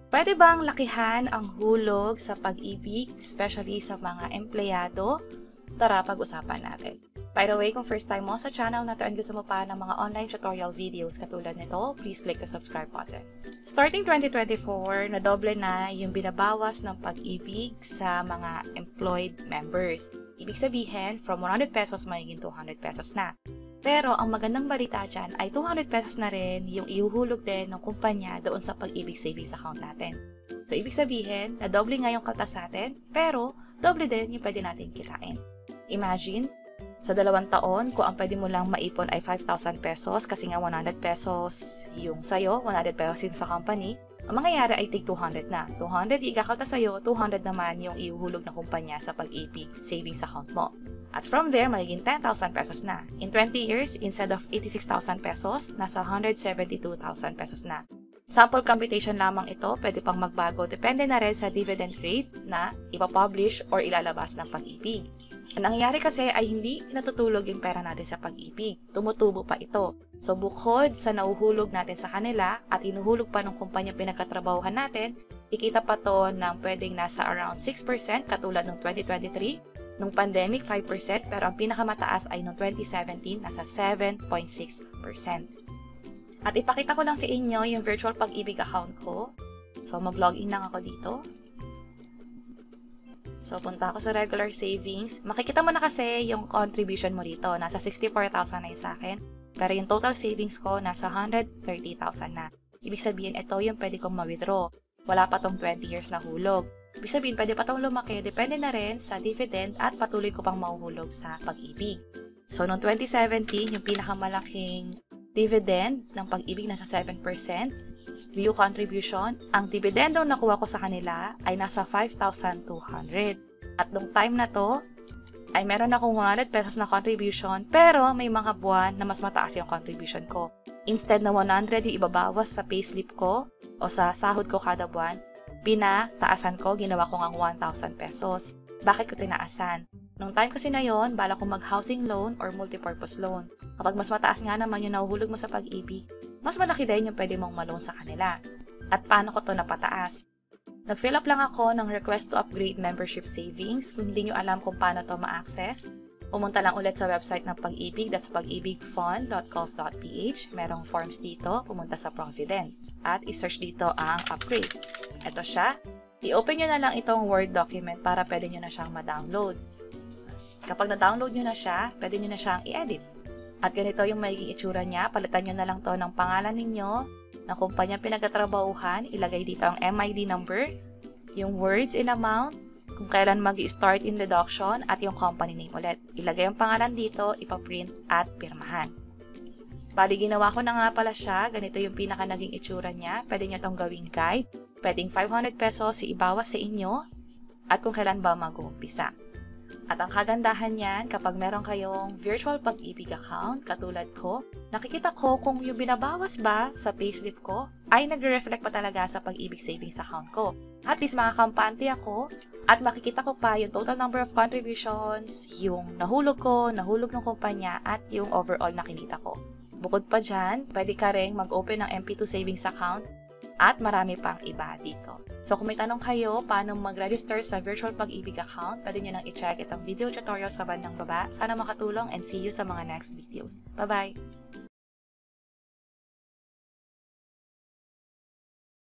Pwede bang lakihan ang hulog sa pag-ibig, especially sa mga empleyado? Tara, pag-usapan natin. By the way, kung first time mo sa channel na to and gusto mo pa ng mga online tutorial videos katulad nito, please click the subscribe button. Starting 2024, nadoble na yung binabawas ng pag-ibig sa mga employed members. Ibig sabihin, from 100 pesos magiging 200 pesos na. Pero ang magandang balita dyan ay 200 pesos na rin yung ihuhulog din ng kumpanya doon sa pag-ibig savings account natin. So, ibig sabihin, na doble nga yung kaltas natin, pero doble din yung pwede natin kitain. Imagine, sa 2 taon, kung ang pwede mo lang maipon ay 5,000 pesos kasi nga 100 pesos yung sayo, 100 pesos yung sa company, ang mangyayari ay tig 200 na. 200 ikakaltas sa'yo, 200 naman yung ihuhulog ng kumpanya sa pag-ibig savings account mo. At from there, magiging 10,000 pesos na. In 20 years, instead of 86,000 pesos, nasa 172,000 pesos na. Sample computation lamang ito, pwede pang magbago, depende na rin sa dividend rate na ipapublish or ilalabas ng pag-ibig. Ang nangyayari kasi ay hindi natutulog yung pera natin sa pag-ibig, tumutubo pa ito. So bukod sa nauhulog natin sa kanila at inuhulog pa ng kumpanya pinagkatrabahuhan natin, ikita pa to ng pwedeng nasa around 6% katulad ng 2023, nung pandemic 5%, pero ang pinakamataas ay nung 2017 nasa 7.6%. At ipakita ko lang sa inyo yung virtual pag-ibig account ko. So mag-login lang ako dito. So, punta ako sa regular savings. Makikita mo na kasi yung contribution mo dito. Nasa 64,000 na yung sa akin. Pero yung total savings ko, nasa 130,000 na. Ibig sabihin, ito yung pwede kong ma-withdraw. Wala pa tong 20 years na hulog. Ibig sabihin, pwede pa tong lumaki. Depende na rin sa dividend at patuloy ko pang mahuhulog sa pag-ibig. So, noong 2017, yung pinakamalaking dividend ng pag-ibig nasa 7%. View contribution, ang dividendo na nakuha ko sa kanila ay nasa 5,200. At nung time na to, ay meron akong 100 pesos na contribution, pero may mga buwan na mas mataas yung contribution ko. Instead na 100 yung ibabawas sa payslip ko o sa sahod ko kada buwan, pinataasan ko, ginawa ko ngang 1,000 pesos. Bakit ko tinaasan? Nung time kasi na yon, bala ko mag-housing loan or multipurpose loan. Kapag mas mataas nga naman yung nahuhulog mo sa pag-ibig, mas malaki din yung pwede mong ma-loan sa kanila. At paano ko to napataas? Nag-fill up lang ako ng request to upgrade membership savings. Kung hindi nyo alam kung paano to ma-access, pumunta lang ulit sa website ng Pag-ibig, that's pagibigfund.gov.ph. Merong forms dito, pumunta sa Provident. At i-search dito ang upgrade. Ito siya. I-open nyo na lang itong Word document para pwede nyo na siyang ma-download. Kapag na-download nyo na siya, pwede nyo na siyang i-edit. At ganito yung magiging itsura niya. Palitan nyo na lang to ng pangalan ninyo, ng kumpanya pinagtatrabahuhan, ilagay dito ang MID number, yung words in amount, kung kailan mag-start yung deduction, at yung company name ulit. Ilagay ang pangalan dito, ipaprint at pirmahan. Bali, ginawa ko na nga pala siya. Ganito yung pinaka naging itsura niya. Pwede nyo itong gawing guide. Pwedeng 500 pesos ibawas sa inyo at kung kailan ba mag-uumpisa. At ang kagandahan niyan, kapag meron kayong virtual pag-ibig account, katulad ko, nakikita ko kung yung binabawas ba sa payslip ko ay nagre-reflect pa talaga sa pag-ibig savings account ko. At least makakampante ako at makikita ko pa yung total number of contributions, yung nahulog ko, nahulog ng kumpanya, at yung overall na kinita ko. Bukod pa dyan, pwede ka rin mag-open ng MP2 savings account at marami pang iba dito. So kung may tanong kayo paano mag-register sa virtual pag-ibig account, pwede nyo nang i-check itong video tutorial sa bandang baba. Sana makatulong and see you sa mga next videos. Bye-bye!